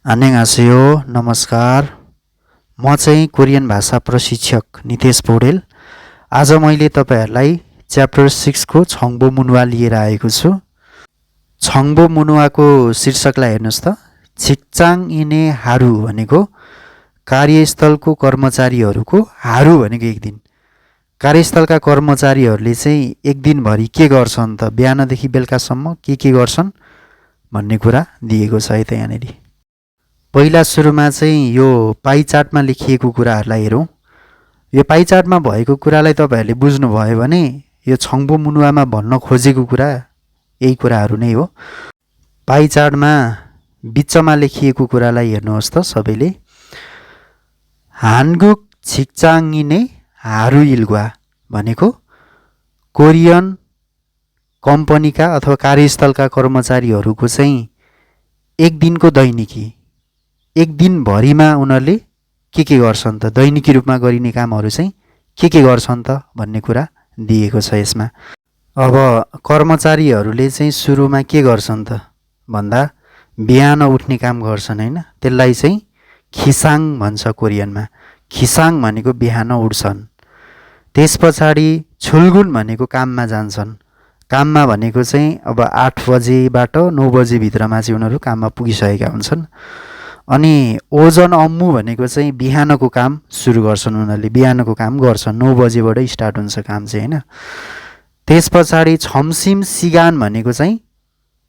안녕하세요. नमस्कार। म चाहिँ कोरियन भाषा प्रशिक्षक नितेश पौडेल। आज मैले तपाईहरुलाई च्याप्टर 6 को छङ्बो मुनुवा लिएर आएको छु। छङ्बो मुनुवाको शीर्षकलाई हेर्नुस् त। छिक्चाङ इने हारु भनेको कार्यस्थलको कर्मचारीहरूको हारु भनेको एक दिन। कार्यस्थलका कर्मचारीहरूले चाहिँ एक दिनभरि के गर्छन् त बिहानदेखि बेलुकासम्म के गर्छन् भन्ने कुरा दिएको छ है त यहाँनेरि। पहिला सुरुमा चाहिँ यो पाइ चार्टमा लेखिएको कुराहरूलाई हेरौँ। यो पाइ चार्टमा भएको कुरालाई तपाईहरुले बुझ्नुभयो भने यो छङ्बो मुनुवामा भन्न खोजेको कुरा यही कुराहरू नै हो। पाइ चार्टमा बिचमा लेखिएको कुरालाई हेर्नुहोस् त सबैले। हानगुक छिक्चाङिने हारु इल्ग्वा भनेको कोरियन कम्पनीका अथवा कार्यस्थलका कर्मचारीहरूको चाहिँ एक दिनको दैनिकी, एक दिन भरिमा उनीहरूले के गर्छन् त, दैनिकी रूपमा गरिने कामहरू चाहिँ के गर्छन् त भन्ने कुरा दिएको छ यसमा। अब कर्मचारीहरूले चाहिँ सुरुमा के गर्छन् त भन्दा बिहान उठ्ने काम गर्छन् हैन। त्यसलाई चाहिँ खिसाङ भन्छ कोरियनमा। खिसाङ भनेको बिहान उठ्छन्। त्यसपछाडी छुल्गुन भनेको काममा जान्छन्। काममा भनेको चाहिँ अब 8 बजेबाट 9 बजे भित्रमा चाहिँ उनीहरू काममा पुगिसकेका हुन्छन्। अनि ओजन अम्मु भनेको चाहिँ बिहानको काम सुरु गर्छन् उनीहरूले। बिहानको काम गर्छन् 9 बजेबाट स्टार्ट हुन्छ काम चाहिँ हैन। त्यसपछाडी छम्सिम सिगान भनेको चाहिँ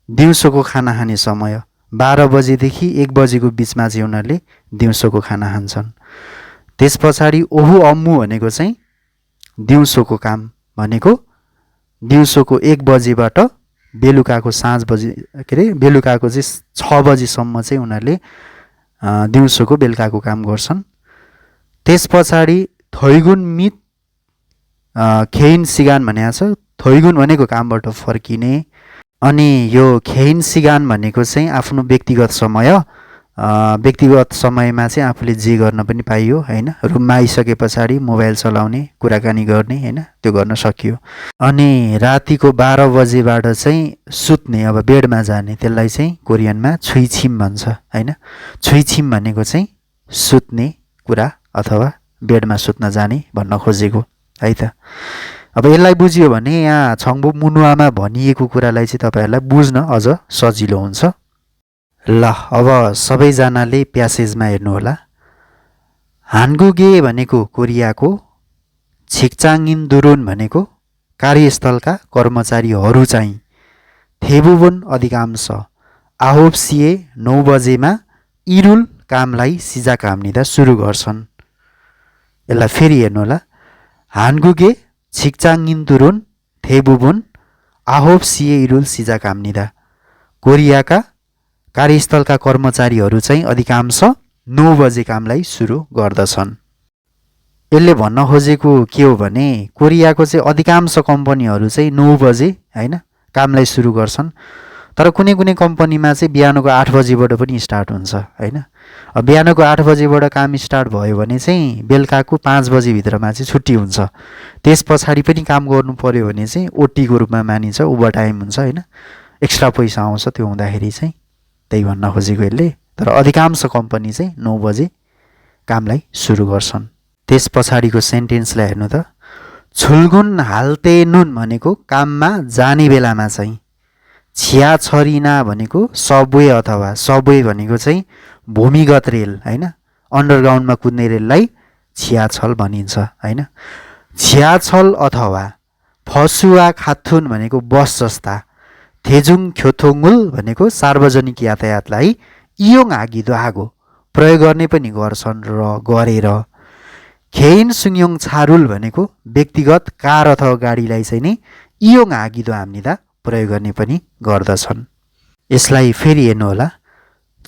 दिउँसोको खाना खाने समय 12 बजेदेखि 1 बजेको बिचमा चाहिँ उनीहरूले दिउँसोको खाना खान्छन्। त्यसपछाडी ओहु अम्मु भनेको चाहिँ दिउँसोको काम भनेको दिउँसोको 1 बजेबाट बेलुकाको साँझ बजे बेलुकाको चाहिँ 6 बजेसम्म चाहिँ उनीहरूले दिउँसोको बेलुकाको काम गर्छन्। त्यसपछाडी थैगुन मित खेइन सिगान भनेको छ। थैगुन भनेको कामबाट फर्किने। अनि यो खेइन सिगान भनेको चाहिँ आफ्नो व्यक्तिगत समयमा चाहिँ आफूले जे गर्न पनि पाइयो हैन। रुममा आइसके पछाडी मोबाइल चलाउने, कुराकानी गर्ने हैन, त्यो गर्न सकियो। अनि रातिको 12 बजेबाट चाहिँ सुत्ने, अब बेडमा जाने, त्यसलाई चाहिँ कोरियनमा छुइछिम भन्छ हैन। छुइछिम भनेको चाहिँ सुत्ने कुरा अथवा बेडमा सुत्न जाने भन्न खोजेको है त। अब यसलाई बुझियो भने यहाँ छङ्बो मुनुवामा भनिएको कुरालाई चाहिँ तपाईहरुलाई बुझ्न अझ सजिलो हुन्छ। ल अब सबैजनाले प्यासेजमा हेर्नु होला। हानगुगे भनेको कोरियाको, छिक्चाङिन्दुरुन भनेको कार्यस्थलका कर्मचारीहरू चाहिँ, थेबुबुन अधिकांश, आहोप्सिए 9 बजेमा इरुल कामलाई सिजा कामनिदा सुरु गर्छन्। यसलाई फेरि हेर्नु होला। हानगुगे छिक्चाङिन्दुरुन थेबुबुन आहोप्सिए इरुल सिजा कामनिदा। कोरियाका कार्यस्थलका कर्मचारीहरू चाहिँ अधिकांश 9 बजे कामलाई सुरु गर्दछन्। यसले भन्न खोजेको के हो भने कोरियाको चाहिँ अधिकांश कम्पनीहरू चाहिँ 9 बजे हैन कामलाई सुरु गर्छन्। तर कुनै कुनै कम्पनीमा चाहिँ बिहानको 8 बजेबाट पनि स्टार्ट हुन्छ हैन। अब बिहानको 8 बजेबाट काम स्टार्ट भयो भने चाहिँ बेलुकाको 5 बजे भित्रमा चाहिँ छुट्टी हुन्छ। त्यसपछाडी पनि काम गर्नु पर्यो भने चाहिँ ओटी को रूपमा मानिन्छ, ओभर टाइम हुन्छ हैन। एक्स्ट्रा पैसा आउँछ त्यो हुँदाखेरि चाहिँ, त्यही भन्न खोजेको यसले। तर अधिकांश कम्पनी चाहिँ 9 बजे कामलाई सुरु गर्छन्। त्यसपछाडीको सेन्टेन्सलाई हेर्नु त। छुल्गुन हाल्ते नुन भनेको काममा जाने बेलामा चाहिँ, छिया छरिना भनेको सबवे अथवा सबवे भनेको चाहिँ भूमिगत रेल हैन, अन्डरग्राउन्डमा कुद्ने रेललाई छियाछल भनिन्छ हैन। छियाछल अथवा फसुवा खाथुन भनेको बस जस्ता, थेजुङ ख्योथोङुल भनेको सार्वजनिक यातायातलाई इयोङ आगिदो आगो प्रयोग गर्ने पनि गर्छन् र गरेर। खेइन सुङयोङ छारुल भनेको व्यक्तिगत कार अथवा गाडीलाई चाहिँ नि इयोङ आगिदो हामीदा प्रयोग गर्ने पनि गर्दछन्। यसलाई फेरि हेर्नु होला।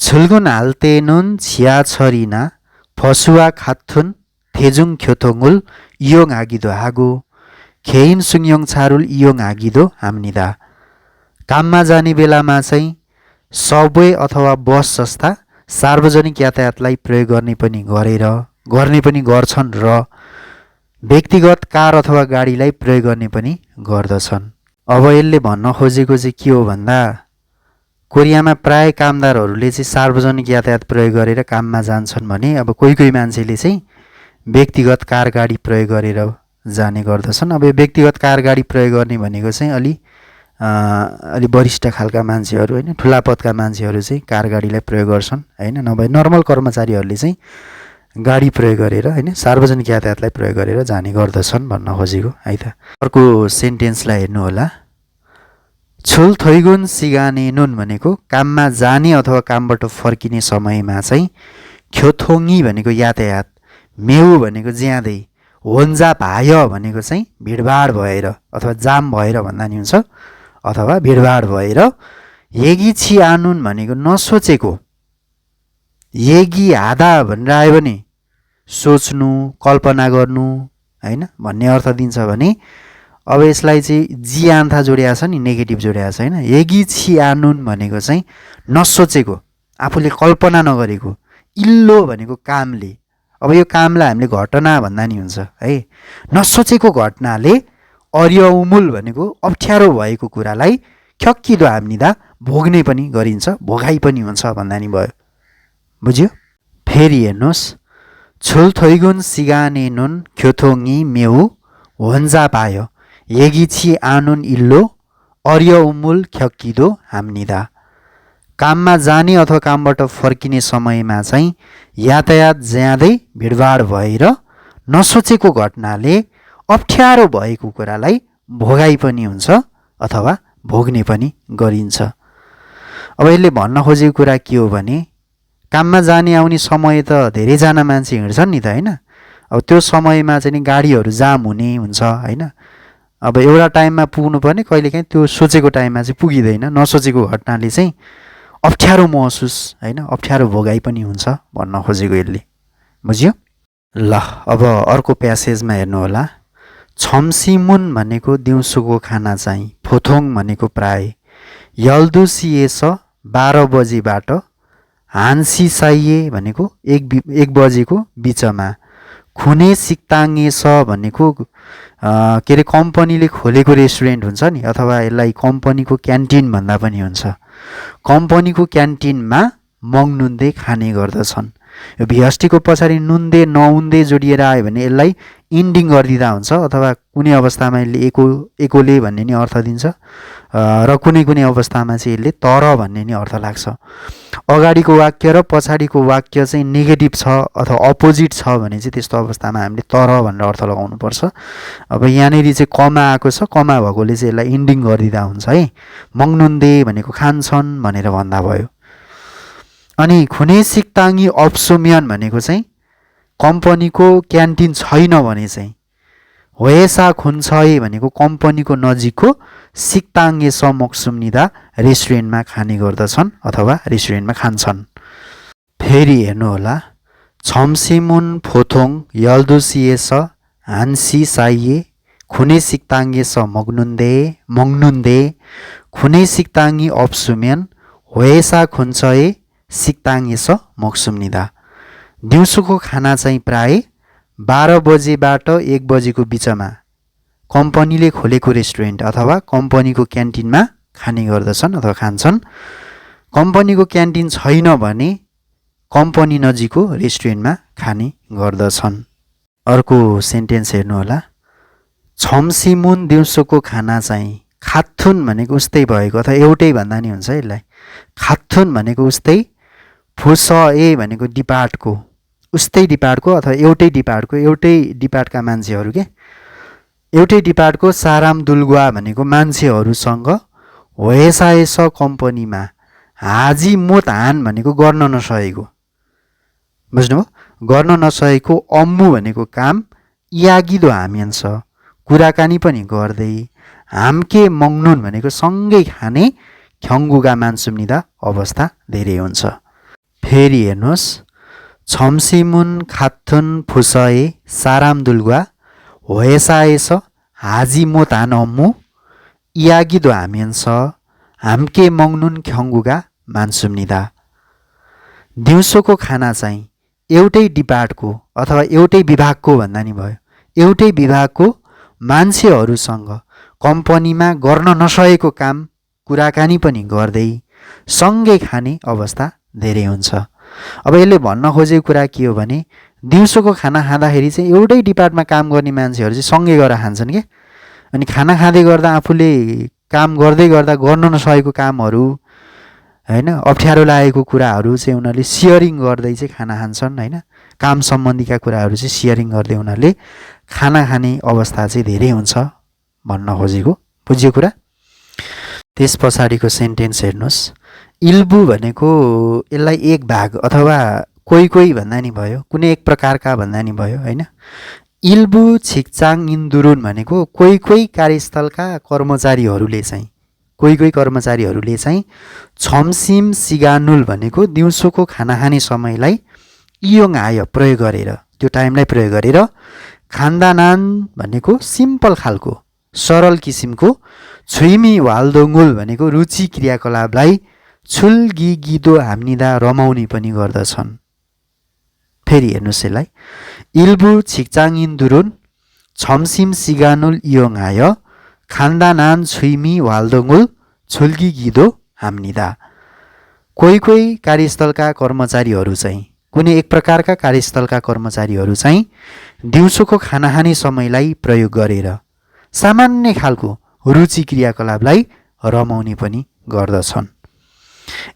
छुल्गुन हाल्ते नुन छिया छरिना फसुवा खाथुन थेजुङ ख्योथोङुल इयोङ आगिदो आगो खेइन सुङयोङ छारुल इयोङ आगिदो हामीदा। काममा जाने बेलामा चाहिँ सबवे अथवा बस जस्ता सार्वजनिक यातायातलाई प्रयोग गर्ने पनि गर्छन् र व्यक्तिगत कार अथवा गाडीलाई प्रयोग गर्ने पनि गर्दछन्। अब यसले भन्न खोजेको चाहिँ के हो भन्दा कोरियामा प्राय कामदारहरूले चाहिँ सार्वजनिक यातायात प्रयोग गरेर काममा जान्छन् भने अब कोही कोही मान्छेले चाहिँ व्यक्तिगत कार गाडी प्रयोग गरेर जाने गर्दछन्। अब यो व्यक्तिगत कार गाडी प्रयोग गर्ने भनेको चाहिँ अलि वरिष्ठ खालका मान्छेहरू होइन, ठुला पदका मान्छेहरू चाहिँ कार गाडीलाई प्रयोग गर्छन् होइन। नभए नर्मल कर्मचारीहरूले चाहिँ गाडी प्रयोग गरेर होइन सार्वजनिक यातायातलाई प्रयोग गरेर जाने गर्दछन् भन्न खोजेको है त। अर्को सेन्टेन्सलाई हेर्नु होला। छोल थैगुन सिगाने नुन भनेको काममा जाने अथवा कामबाट फर्किने समयमा चाहिँ ख्योथोङ्गी भनेको यातायात, मेउ भनेको ज्यादै, होन्जा भाय भनेको चाहिँ भिडभाड भएर अथवा जाम भएर भन्दा नि हुन्छ, अथवा भिडभाड भएर, येगी छि आनुन भनेको नसोचेको, येगी हादा भनेर आयो भने सोच्नु कल्पना गर्नु होइन भन्ने अर्थ दिन्छ भने अब यसलाई चाहिँ जी आन्था जोडिया छ नि, नेगेटिभ जोडिया छ होइन। येगी छि आनुन भनेको चाहिँ नसोचेको, आफूले कल्पना नगरेको, इल्लो भनेको कामले, अब यो कामलाई हामीले घटना भन्दा नि हुन्छ है। नसोचेको घटनाले अर्यउमुल भनेको अप्ठ्यारो भएको कुरालाई ख्यक्किदो हाम्निदा भोग्ने पनि गरिन्छ, भोगाइ पनि हुन्छ भन्दा नि भयो, बुझ्यो। फेरि हेर्नुहोस्, छोलथैगुन सिगाने नुन ख्योथोङ्गी मेउ होन्जा पायो, येगिछि आनुन इल्लो अर्यउमुल ख्यक्किदो हाम्निदा। काममा जाने अथवा कामबाट फर्किने समयमा चाहिँ यातायात ज्यादै भिडभाड भएर नसोचेको घटनाले अप्ठ्यारो भएको कुरालाई भोगाइ पनि हुन्छ अथवा भोग्ने पनि गरिन्छ। अब यसले भन्न खोजेको कुरा के हो भने काममा जाने आउने समय त धेरैजना मान्छे हिँड्छन् नि त होइन। अब त्यो समयमा चाहिँ नि गाडीहरू जाम हुने हुन्छ होइन। अब एउटा टाइममा पुग्नुपर्ने कहिलेकाहीँ त्यो सोचेको टाइममा चाहिँ पुगिँदैन, नसोचेको घटनाले चाहिँ अप्ठ्यारो महसुस होइन अप्ठ्यारो भोगाइ पनि हुन्छ भन्न खोजेको यसले, बुझ्यो। ल अब अर्को प्यासेजमा हेर्नु होला। छम्सिमुन भनेको दिउँसोको खाना चाहिँ, फोथोङ भनेको प्राय, यल्दुसिएस 12 बजीबाट, हान्सिसाइए भनेको 1 बजेको बिचमा, खुने सिक्ताङ्गेस भनेको के अरे कम्पनीले खोलेको रेस्टुरेन्ट हुन्छ नि, अथवा यसलाई कम्पनीको क्यान्टिन भन्दा पनि हुन्छ। कम्पनीको क्यान्टिनमा मङनुन्दे खाने गर्दछन्। यो भिएसटीको पछाडि नुन्दे नउन्दे जोडिएर आयो भने यसलाई इन्डिङ गरिदिँदा हुन्छ, अथवा कुनै अवस्थामा यसले एकोले भन्ने नि अर्थ दिन्छ र कुनै कुनै अवस्थामा चाहिँ यसले तर भन्ने नि अर्थ लाग्छ। अगाडिको वाक्य र पछाडिको वाक्य चाहिँ नेगेटिभ छ अथवा अपोजिट छ भने चाहिँ त्यस्तो अवस्थामा हामीले तर भनेर अर्थ लगाउनुपर्छ। अब यहाँनिर चाहिँ कमा आएको छ, कमा भएकोले चाहिँ यसलाई इन्डिङ गरिदिँदा हुन्छ है। मङनुन्दे भनेको खान्छन् भनेर भन्दा भयो। अनि खुने सिक्ताङ्गी अप्सोमियन भनेको चाहिँ कम्पनीको क्यान्टिन छैन भने चाहिँ, होएसा खुन्छए भनेको कम्पनीको नजिकको सिक्ताङ्गे समोक्सुम्निदा रेस्टुरेन्टमा खाने गर्दछन् अथवा रेस्टुरेन्टमा खान्छन्। फेरि हेर्नु होला। छम्सिमुन फोथोङ यल्दुसिएस हान्सी साइए खुने सिक्ताङ्गे स मङनुन्दे खुने सिक्ताङ्गी अप्सुमेन होएसा खुन्छए सिक्ताङ्गे स मोक्सुम्निदा। दिउँसोको खाना चाहिँ प्राय 12 बजेबाट 1 बजेको बिचमा कम्पनीले खोलेको रेस्टुरेन्ट अथवा कम्पनीको क्यान्टिनमा खाने गर्दछन् अथवा खान्छन्। कम्पनीको क्यान्टिन छैन भने कम्पनी नजिकको रेस्टुरेन्टमा खाने गर्दछन्। अर्को सेन्टेन्स हेर्नु होला। छम्सिमुन दिउँसोको खाना चाहिँ, खाथुन भनेको उस्तै भएको अथवा एउटै भन्दा नि हुन्छ यसलाई। खाथुन भनेको उस्तै, फुसए भनेको डिपार्टको, उस्तै डिपार्टको अथवा एउटै डिपार्टका मान्छेहरू के, एउटै डिपार्टको साराम दुलगुवा भनेको मान्छेहरूसँग, होएसाएस कम्पनीमा, हाजी मोत हान भनेको गर्न नसकेको, बुझ्नुभयो, गर्न नसकेको, अम्मु भनेको काम, यागिदो हामियन्छ कुराकानी पनि गर्दै, हाम्के मङनुन भनेको सँगै खाने, ख्यङ्गुगा मान्सुम्निदा अवस्था धेरै हुन्छ। फेरि हेर्नुहोस्। छम्सिमुन खाथुन फुसए साराम दुलगुवा होएसाएस हाजी मोतान अम्मु इयागिदो हामियन्छ हाम्के मङनुन ख्यङ्गुगा मान्सुम्निदा। दिउँसोको खाना चाहिँ एउटै डिपार्टको अथवा एउटै विभागको भन्दा नि भयो, एउटै विभागको मान्छेहरूसँग कम्पनीमा गर्न नसकेको काम कुराकानी पनि गर्दै, सँगै खाने अवस्था धेरै हुन्छ। अब यसले भन्न खोजेको कुरा के हो भने दिउँसोको खाना खाँदाखेरि चाहिँ एउटै डिपार्टमा काम गर्ने मान्छेहरू चाहिँ सँगै गरेर खान्छन् के। अनि खाना खाँदै गर्दा आफूले काम गर्दै गर्दा गर्न नसकेको कामहरू हैन अप्ठ्यारो लागेको कुराहरू चाहिँ उनीहरूले सेयरिङ गर्दै चाहिँ खाना खान्छन् हैन। काम सम्बन्धीका कुराहरू चाहिँ सेयरिङ गर्दै उनीहरूले खाना खाने अवस्था चाहिँ धेरै हुन्छ भन्न खोजेको। बुझ्यो कुरा? त्यस पछाडिको सेन्टेन्स हेर्नुहोस्। इल्बु भनेको यसलाई एक भाग अथवा कोही कोही भन्दा नि भयो, कुनै एक प्रकारका भन्दा नि भयो हैन। इल्बु छिकचाङ इन्दुरुन भनेको कोही कोही कार्यस्थलका कर्मचारीहरूले चाहिँ छमसिम सिगानुल भनेको दिउँसोको खाना खाने समयलाई इयोङ आय प्रयोग गरेर, त्यो टाइमलाई प्रयोग गरेर, खान्दानान भनेको सिम्पल खालको सरल किसिमको, छुइमी वाल्दोङ्गुल भनेको रुचि क्रियाकलापलाई छुल्गिगिदो हाम्निदा रमाउने पनि गर्दछन्। फेरि हेर्नुहोस् यसलाई। इल्बु छिकचाङ इन्दुरुन छमसिम सिगानुल इयोङ आय खान्दानान छुइमी वाल्दोङ्गुल छुल्गिगिदो हाम्निदा। कोही कोही कार्यस्थलका कर्मचारीहरू चाहिँ, कुनै एक प्रकारका कार्यस्थलका कर्मचारीहरू चाहिँ दिउँसोको खाना खाने समयलाई प्रयोग गरेर सामान्य खालको रुचि क्रियाकलापलाई रमाउने पनि गर्दछन्।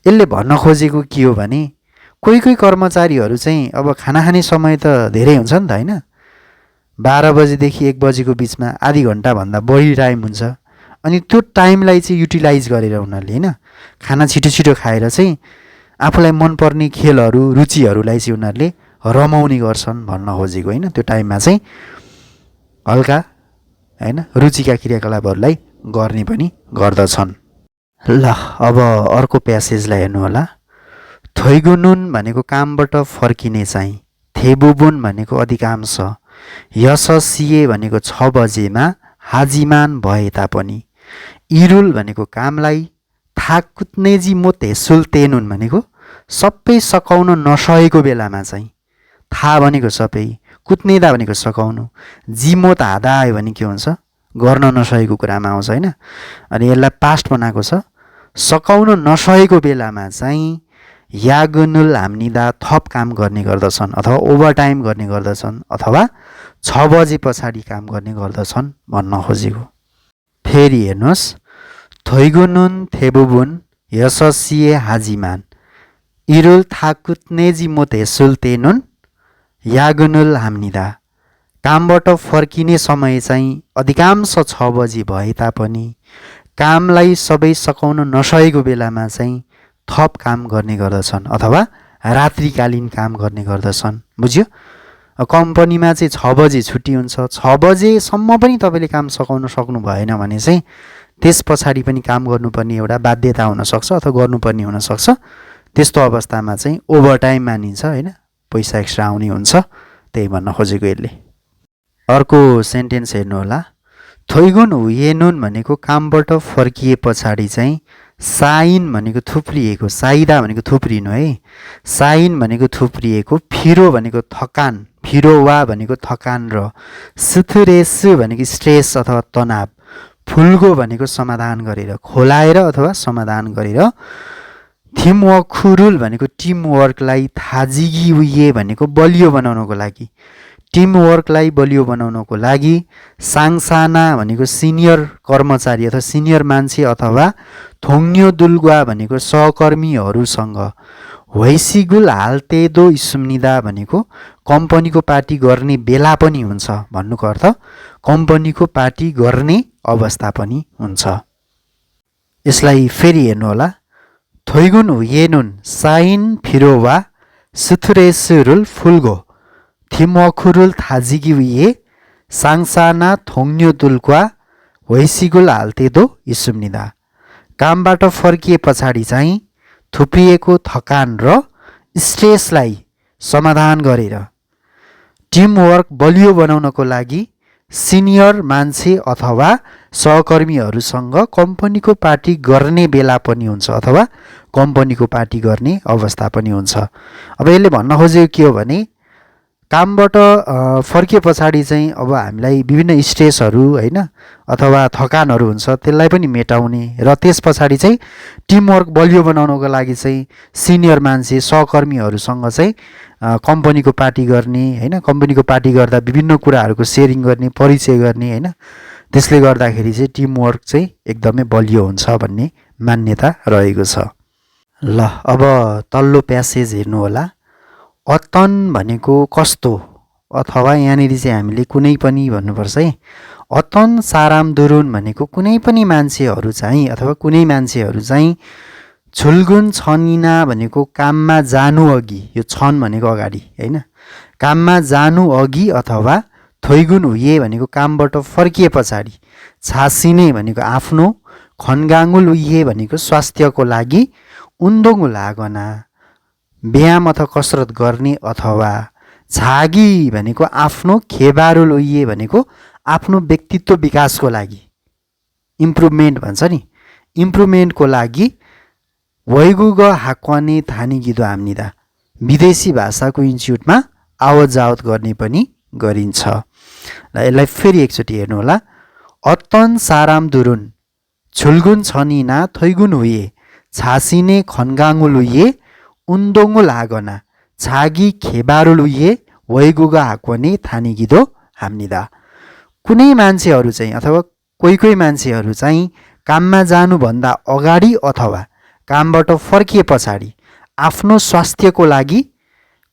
यसले भन्न खोजेको के हो भने कोही कोही कर्मचारीहरू चाहिँ अब खाना खाने समय त धेरै हुन्छ नि त हैन। 12 बजेदेखि 1 बजेको बिचमा आधी घन्टाभन्दा बढी टाइम हुन्छ। अनि त्यो टाइमलाई चाहिँ युटिलाइज गरेर उनीहरूले हैन खाना छिटो छिटो खाएर चाहिँ आफूलाई मनपर्ने खेलहरू रुचिहरूलाई चाहिँ उनीहरूले रमाउने गर्छन् भन्न खोजेको हैन। त्यो टाइममा चाहिँ हल्का हैन रुचिका क्रियाकलापहरूलाई गर्ने पनि गर्दछन्। ल अब अर्को प्यासेजलाई हेर्नु होला। थोइगुनुन भनेको कामबाट फर्किने चाहिँ, थेबुबुन भनेको अधिकांश, यससिए भनेको 6 बजेमा हाजिमान भए तापनि, इरुल भनेको कामलाई, थाकुत्नेजी मोते सुल्तेनुन भनेको सबै सकाउन नसकेको बेलामा चाहिँ, था भनेको सबै, कुत्नेदा भनेको सकाउनु, जिमोत हादा आयो भने के हुन्छ गर्न नसकेको कुरामा आउँछ हैन। अनि यसलाई पास्ट बनाएको छ। सकाउन नसकेको बेलामा चाहिँ यागुनुल हाम्निदा थप काम गर्ने गर्दछन् अथवा ओभरटाइम गर्ने गर्दछन् अथवा 6 बजे पछाडि काम गर्ने गर्दछन् भन्न खोजेको। फेरि हेर्नुहोस्। थोइगुनुन थेबुबुन यससिए हाजिमान, इरुल थाकुत्नेजी मोते सुल्तेनुन, यागुनुल हाम्निदा। कामबाट फर्किने समय चाहिँ अधिकांश 6 बजी भए तापनि कामलाई सबै सकाउन नसकेको बेलामा चाहिँ थप काम गर्ने गर्दछन् अथवा रात्रिकालीन काम गर्ने गर्दछन्। बुझ्यो? कम्पनीमा चाहिँ 6 बजे छुट्टी हुन्छ, 6 बजेसम्म पनि तपाईँले काम सकाउन सक्नु भएन भने चाहिँ त्यस पछाडि पनि काम गर्नुपर्ने एउटा बाध्यता हुनसक्छ अथवा गर्नुपर्ने हुनसक्छ। त्यस्तो अवस्थामा चाहिँ ओभरटाइम मानिन्छ हैन, पैसा एक्स्ट्रा आउने हुन्छ। त्यही भन्न खोजेको यसले। अर्को सेन्टेन्स हेर्नु होला। थोइगुन हुएनुन भनेको कामबाट फर्किए पछाडि चाहिँ साइन भनेको थुप्रिएको, साइदा भनेको थुप्रिनु है, साइन भनेको थुप्रिएको, फिरो भनेको थकान, फिरोवा भनेको थकान र सुथुरेसु भनेको स्ट्रेस अथवा तनाव, फुल्गो भनेको समाधान गरेर, खोलाएर अथवा समाधान गरेर, थिमवर्कुरुल भनेको टिमवर्कलाई, थाजिगी उइए भनेको बलियो बनाउनको लागि, टिमवर्कलाई बलियो बनाउनको लागि, साङसाना भनेको सिनियर कर्मचारी अथवा सिनियर मान्छे अथवा थोङ्न्यो दुल्गुवा भनेको सहकर्मीहरूसँग, वैसिगुल हालतेदो इस्मुनिदा भनेको कम्पनीको पार्टी गर्ने बेला पनि हुन्छ भन्नुको अर्थ कम्पनीको पार्टी गर्ने अवस्था पनि हुन्छ। यसलाई फेरि हेर्नु होला। थोइगुन हुएनुन साइन फिरोवा सुथुरेसुरुल फुल्गो, थिमवर्कुरुल थाजिगी उइए, साङसाना थोङ्न्यो दुल्गुवा, वैसिगुल हालतेदो इस्मुनिदा। कामबाट फर्किए पछाडि चाहिँ थुप्रिएको थकान र स्ट्रेसलाई समाधान गरेर, टिमवर्क बलियो बनाउनको लागि सिनियर मान्छे अथवा सहकर्मीहरूसँग कम्पनीको पार्टी गर्ने बेला पनि हुन्छ अथवा कम्पनीको पार्टी गर्ने अवस्था पनि हुन्छ। अब यसले भन्न खोजेको के हो भने कामबाट फर्किए पछाडि चाहिँ अब हामीलाई विभिन्न स्ट्रेसहरू होइन अथवा थकानहरू हुन्छ त्यसलाई पनि मेटाउने र त्यस पछाडि चाहिँ टिमवर्क बलियो बनाउनको लागि चाहिँ सिनियर मान्छे सहकर्मीहरूसँग चाहिँ कम्पनीको पार्टी गर्ने होइन कम्पनीको पार्टी गर्दा विभिन्न कुराहरूको सेयरिङ गर्ने परिचय गर्ने होइन त्यसले गर्दाखेरि चाहिँ टिमवर्क चाहिँ एकदमै बलियो हुन्छ भन्ने मान्यता रहेको छ। ल अब तल्लो प्यासेज हेर्नु होला। अतन भनेको कस्तो अथवा यहाँनिर चाहिँ हामीले कुनै पनि भन्नुपर्छ है। अतन साराम दुरुन भनेको कुनै पनि मान्छेहरू चाहिँ अथवा कुनै मान्छेहरू चाहिँ छुल्गुन छनिना भनेको काममा जानु अघि, यो छन भनेको अगाडि होइन, काममा जानु अघि अथवा थोइगुन हुए भनेको कामबाट फर्किए पछाडि, छासिने भनेको आफ्नो, खनगाङ्गुल उइए भनेको स्वास्थ्यको लागि, उन्दोङ्गु लागना व्यायाम अथवा कसरत गर्ने अथवा छागी भनेको आफ्नो, खेबारुल उइए भनेको आफ्नो व्यक्तित्व विकासको लागि इम्प्रुभमेन्ट भन्छ नि, इम्प्रुभमेन्टको लागि वैगुग हाक्वाने थानिगिदो हाम्निदा विदेशी भाषाको इन्स्टिट्युटमा आवत जावत गर्ने पनि गरिन्छ। ल यसलाई फेरि एकचोटि हेर्नु होला। अत्तन साराम दुरुन छुल्गुन छनिना थैगुन हुए छासिने खनगाङ्गुल उइए उन्दोङ्गु लागना छागी खेबारुल उइए वैगुग हाक्वाने थानिगिदो हाम्निदा। कुनै मान्छेहरू चाहिँ अथवा कोही कोही मान्छेहरू चाहिँ काममा जानुभन्दा अगाडि अथवा कामबाट फर्किए पछाडि आफ्नो स्वास्थ्यको लागि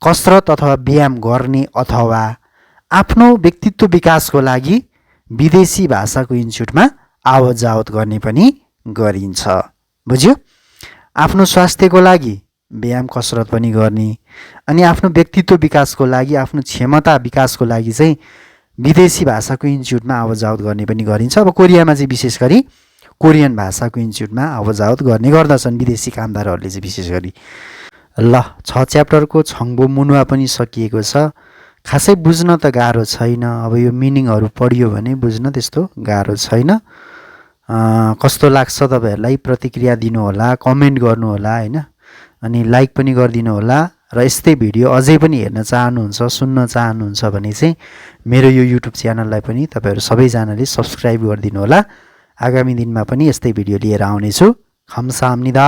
कसरत अथवा व्यायाम गर्ने अथवा आफ्नो व्यक्तित्व विकासको लागि विदेशी भाषाको इन्स्टिट्युटमा आवत जावत गर्ने पनि गरिन्छ। बुझ्यो? आफ्नो स्वास्थ्यको लागि व्यायाम कसरत पनि गर्ने अनि आफ्नो व्यक्तित्व विकासको लागि आफ्नो क्षमता विकासको लागि चाहिँ विदेशी भाषाको इन्स्टिट्युटमा आवत जावत गर्ने पनि गरिन्छ। अब कोरियामा चाहिँ विशेष गरी कोरियन भाषाको इन्स्टिट्युटमा आवत जावत गर्ने गर्दछन् विदेशी कामदारहरूले चाहिँ विशेष गरी। ल 6 च्याप्टरको छङ्बो मुनुवा पनि सकिएको छ। खासै बुझ्न त गाह्रो छैन। अब यो मिनिङहरू पढियो भने बुझ्न त्यस्तो गाह्रो छैन। कस्तो लाग्छ तपाईँहरूलाई प्रतिक्रिया दिनुहोला, कमेन्ट गर्नुहोला होइन, अनि लाइक पनि गरिदिनु होला। र यस्तै भिडियो अझै पनि हेर्न चाहनुहुन्छ, सुन्न चाहनुहुन्छ भने चाहिँ मेरो यो युट्युब च्यानललाई पनि तपाईँहरू सबैजनाले सब्सक्राइब गरिदिनु होला। आगामी दिनमा पनि यस्तै भिडियो लिएर आउनेछु। खम्साम्निदा।